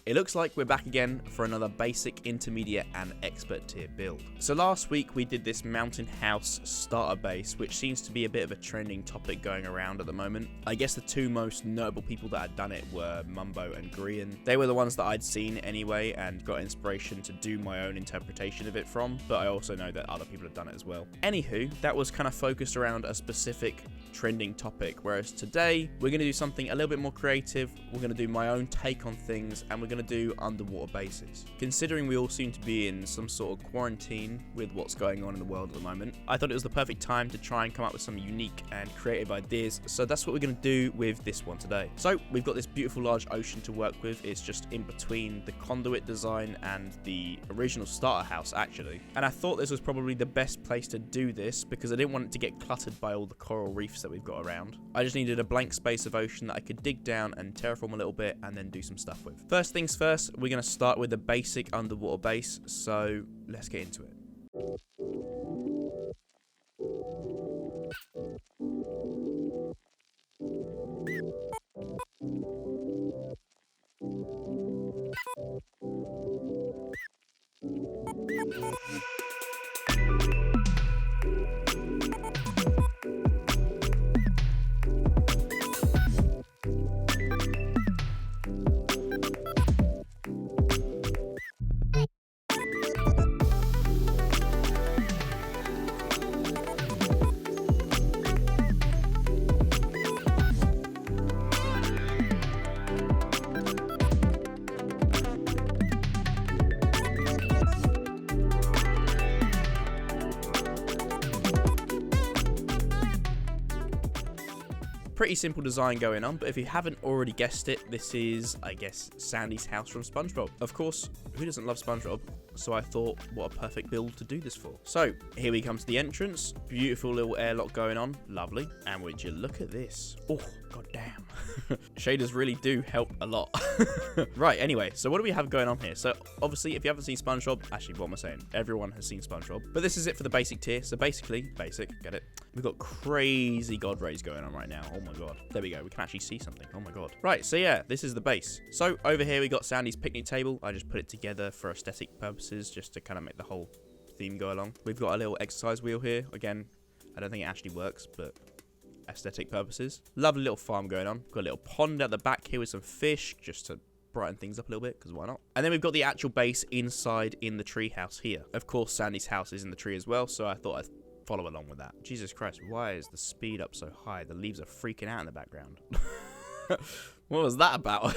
it looks like we're back again for another basic, intermediate, and expert tier build. So last week we did this mountain house starter base, which seems to be a bit of a trending topic going around at the moment. I guess the two most notable people that had done it were Mumbo and Grian. They were the ones that I'd seen anyway and got inspiration to do my own interpretation of it from, but I also know that other people have done it as well. Anywho, that was kind of focused around a specific trending topic, whereas today we're going to do something a little bit more creative. We're going to do my own take on things, and we're going to do underwater bases. Considering we all seem to be in some sort of quarantine with what's going on in the world at the moment, I thought it was the perfect time to try and come up with some unique and creative ideas, so that's what we're going to do with this one today. So we've got this beautiful large ocean to work with. It's just in between the conduit design and the original starter house actually, and I thought this was probably the best place to do this because I didn't want it to get cluttered by all the coral reefs that we've got around. I just needed a blank space of ocean that I could dig down and terraform a little bit and then do some stuff with. First things first, we're going to start with the basic underwater base, so let's get into it. Pretty simple design going on, but if you haven't already guessed it, this is, I guess, Sandy's house from SpongeBob. Of course, who doesn't love SpongeBob? So I thought, what a perfect build to do this for. So here we come to the entrance. Beautiful little airlock going on. Lovely. And would you look at this? Oh, god damn. Shaders really do help a lot. Right, anyway, so what do we have going on here? So obviously, if you haven't seen SpongeBob, actually, what am I saying? Everyone has seen SpongeBob. But this is it for the basic tier. So basically, basic, get it? We've got crazy god rays going on right now. Oh my god. There we go. We can actually see something. Oh my god. Right, so yeah, this is the base. So over here, we got Sandy's picnic table. I just put it together for aesthetic purposes, just to kind of make the whole theme go along. We've got a little exercise wheel here. Again, I don't think it actually works, but aesthetic purposes. Lovely little farm going on. Got a little pond at the back here with some fish, just to brighten things up a little bit, because why not? And then we've got the actual base inside in the tree house here. Of course, Sandy's house is in the tree as well, so I thought I'd follow along with that. Jesus Christ, why is the speed up so high? The leaves are freaking out in the background. What was that about?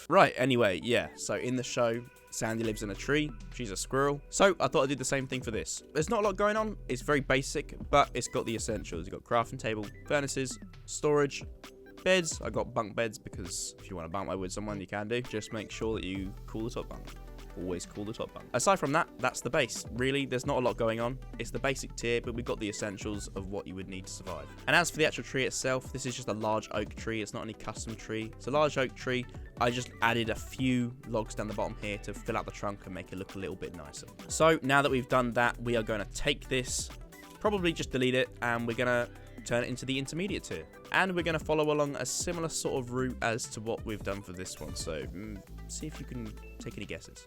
Right, anyway, yeah, so in the show, Sandy lives in a tree. She's a squirrel. So I thought I'd do the same thing for this. There's not a lot going on. It's very basic, but it's got the essentials. You've got crafting table, furnaces, storage, beds. I got bunk beds because if you want to bunk bed with someone, you can do. Just make sure that you cool the top bunk. Always cool the top bunk. Aside from that, that's the base. Really, there's not a lot going on. It's the basic tier, but we've got the essentials of what you would need to survive. And as for the actual tree itself, this is just a large oak tree. It's not any custom tree. It's a large oak tree. I just added a few logs down the bottom here to fill out the trunk and make it look a little bit nicer. So now that we've done that, we are going to take this, probably just delete it, and we're going to turn it into the intermediate tier. And we're going to follow along a similar sort of route as to what we've done for this one. So see if you can take any guesses.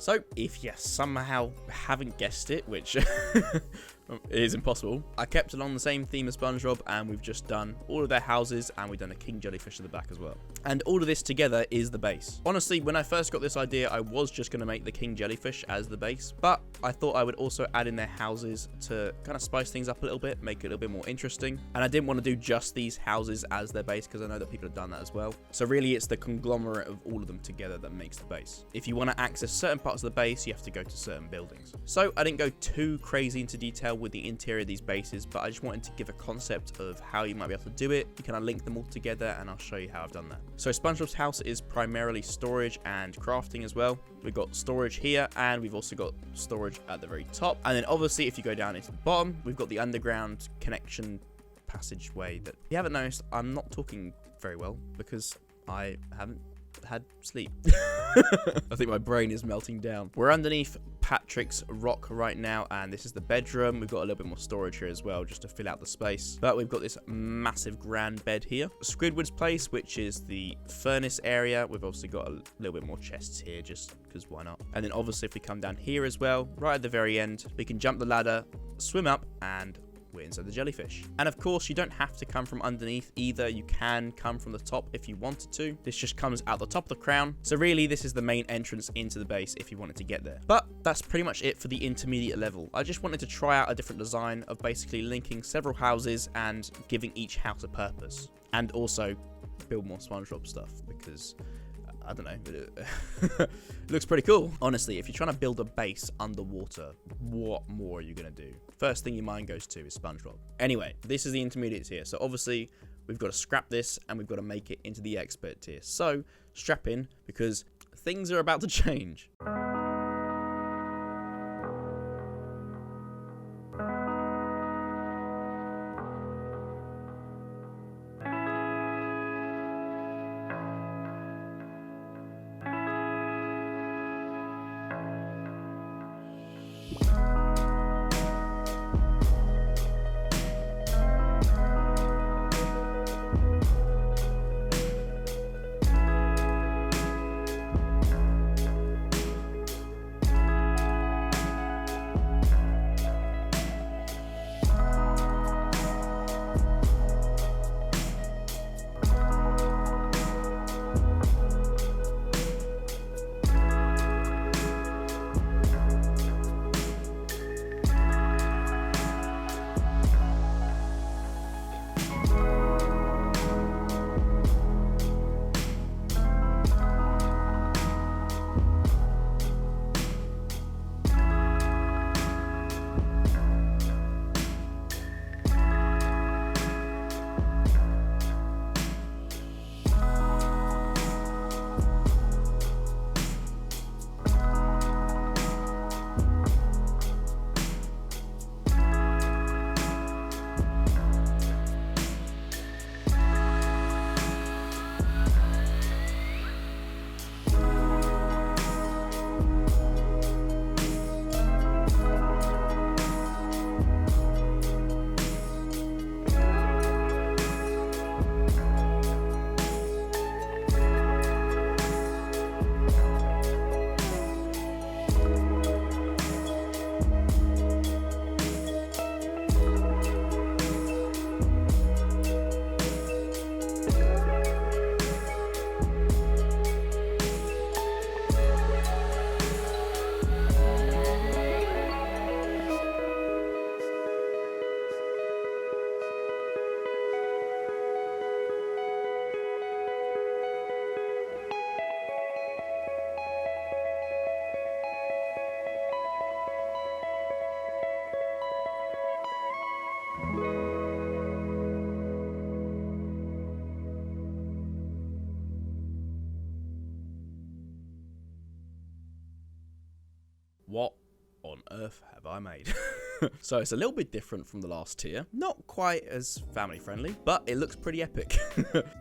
So if you somehow haven't guessed it, which is impossible, I kept along the same theme as SpongeBob, and we've just done all of their houses, and we've done a king jellyfish at the back as well. And all of this together is the base. Honestly, when I first got this idea, I was just going to make the king jellyfish as the base, but I thought I would also add in their houses to kind of spice things up a little bit, make it a little bit more interesting. And I didn't want to do just these houses as their base, because I know that people have done that as well. So really, it's the conglomerate of all of them together that makes the base. If you want to access certain parts of the base, you have to go to certain buildings. So I didn't go too crazy into detail with the interior of these bases, but I just wanted to give a concept of how you might be able to do it. You kind of link them all together, and I'll show you how I've done that. So SpongeBob's house is primarily storage and crafting as well. We've got storage here, and we've also got storage at the very top. And then obviously, if you go down into the bottom, we've got the underground connection passageway that, if you haven't noticed, I'm not talking very well because I haven't had sleep. I think my brain is melting down. We're underneath Patrick's rock right now, and this is the bedroom. We've got a little bit more storage here as well, just to fill out the space. But we've got this massive grand bed here. Squidward's place, which is the furnace area. We've also got a little bit more chests here, just because why not? And then obviously, if we come down here as well, right at the very end, we can jump the ladder, swim up, and we're inside the jellyfish. And of course, you don't have to come from underneath either. You can come from the top if you wanted to. This just comes out the top of the crown. So really, this is the main entrance into the base if you wanted to get there. But that's pretty much it for the intermediate level. I just wanted to try out a different design of basically linking several houses and giving each house a purpose. And also build more SpongeBob stuff, because I don't know, it looks pretty cool. Honestly, if you're trying to build a base underwater, what more are you going to do? First thing your mind goes to is SpongeBob. Anyway, this is the intermediate tier. So obviously, we've got to scrap this, and we've got to make it into the expert tier. So strap in, because things are about to change. What on earth have I made? So it's a little bit different from the last tier. Not quite as family friendly, but it looks pretty epic.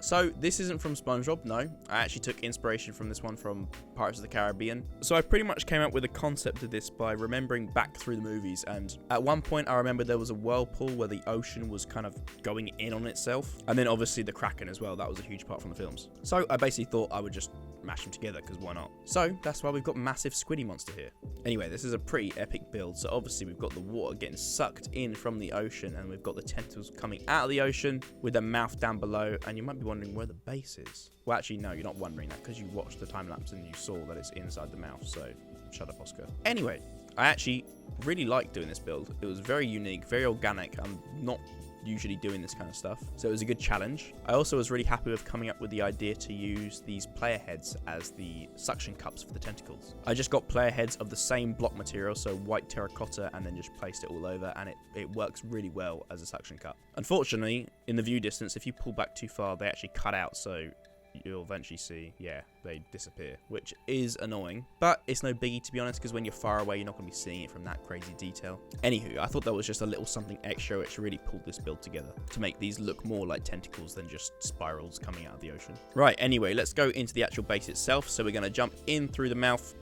So this isn't from SpongeBob, no. I actually took inspiration from this one from Pirates of the Caribbean. So I pretty much came up with a concept of this by remembering back through the movies. And at one point I remember there was a whirlpool where the ocean was kind of going in on itself. And then obviously the Kraken as well. That was a huge part from the films. So I basically thought I would just mash them together, because why not? So that's why we've got massive squiddy monster here. Anyway, this is a pretty epic build. So obviously we've got the water getting sucked in from the ocean, and we've got the tentacles coming out of the ocean with a mouth down below. And you might be wondering where the base is. Well, actually, no, you're not wondering that, because you watched the time lapse and you saw that it's inside the mouth. So shut up, Oscar. Anyway, I actually really liked doing this build. It was very unique, very organic. I'm not usually doing this kind of stuff, so it was a good challenge. I also was really happy with coming up with the idea to use these player heads as the suction cups for the tentacles. I just got player heads of the same block material, so white terracotta, and then just placed it all over, and it works really well as a suction cup. Unfortunately, in the view distance, if you pull back too far, they actually cut out, so you'll eventually see, yeah, they disappear, which is annoying, but it's no biggie, to be honest, because when you're far away, you're not going to be seeing it from that crazy detail. Anywho, I thought that was just a little something extra which really pulled this build together to make these look more like tentacles than just spirals coming out of the ocean. Right, anyway, let's go into the actual base itself. So we're going to jump in through the mouth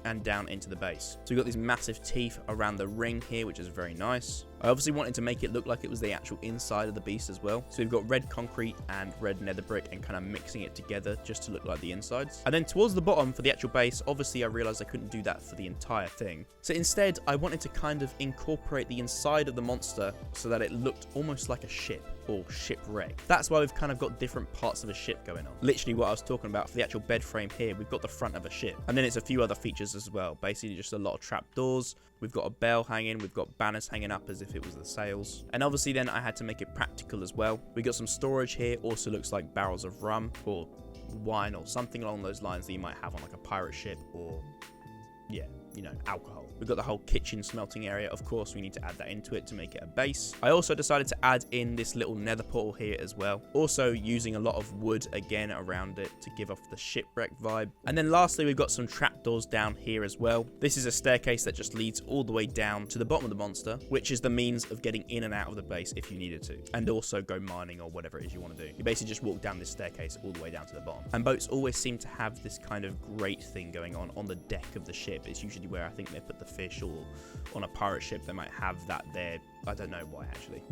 and down into the base. So we've got these massive teeth around the ring here, which is very nice. I obviously wanted to make it look like it was the actual inside of the beast as well. So we've got red concrete and red nether brick and kind of mixing it together just to look like the insides. And then towards the bottom for the actual base, obviously I realized I couldn't do that for the entire thing. So instead, I wanted to kind of incorporate the inside of the monster so that it looked almost like a ship or shipwreck. That's why we've kind of got different parts of a ship going on. Literally what I was talking about for the actual bed frame here, we've got the front of a ship. And then it's a few other features as well. Basically just a lot of trapdoors. We've got a bell hanging, we've got banners hanging up as if it was the sails. And obviously then I had to make it practical as well. We got some storage here, also looks like barrels of rum or wine or something along those lines that you might have on like a pirate ship, or yeah, you know, alcohol. We've got the whole kitchen smelting area. Of course, we need to add that into it to make it a base. I also decided to add in this little nether portal here as well. Also using a lot of wood again around it to give off the shipwreck vibe. And then lastly, we've got some trapdoors down here as well. This is a staircase that just leads all the way down to the bottom of the monster, which is the means of getting in and out of the base if you needed to. And also go mining or whatever it is you want to do. You basically just walk down this staircase all the way down to the bottom. And boats always seem to have this kind of grate thing going on the deck of the ship. It's usually where I think they put the fish, or on a pirate ship they might have that there. I don't know why actually.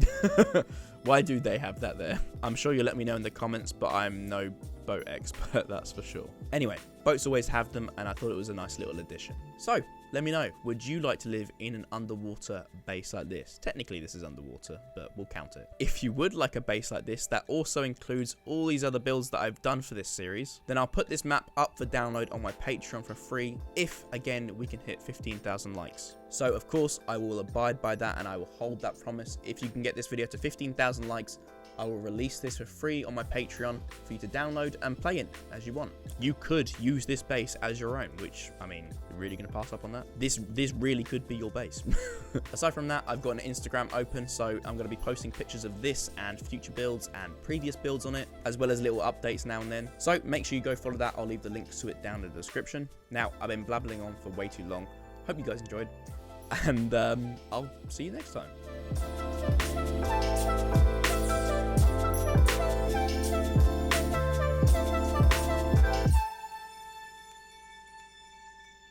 Why do they have that there? I'm sure you'll let me know in the comments, but I'm no boat expert, that's for sure. Anyway, boats always have them, and I thought it was a nice little addition. So let me know, would you like to live in an underwater base like this? Technically this is underwater, but we'll count it. If you would like a base like this that also includes all these other builds that I've done for this series, then I'll put this map up for download on my Patreon for free if, again, we can hit 15,000 likes. So of course I will abide by that and I will hold that promise. If you can get this video to 15,000 likes, I will release this for free on my Patreon for you to download and play it as you want. You could use this base as your own, which, I mean, you're really going to pass up on that? This really could be your base. Aside from that, I've got an Instagram open, so I'm going to be posting pictures of this and future builds and previous builds on it, as well as little updates now and then. So make sure you go follow that. I'll leave the links to it down in the description. Now, I've been blabbling on for way too long. Hope you guys enjoyed, and I'll see you next time.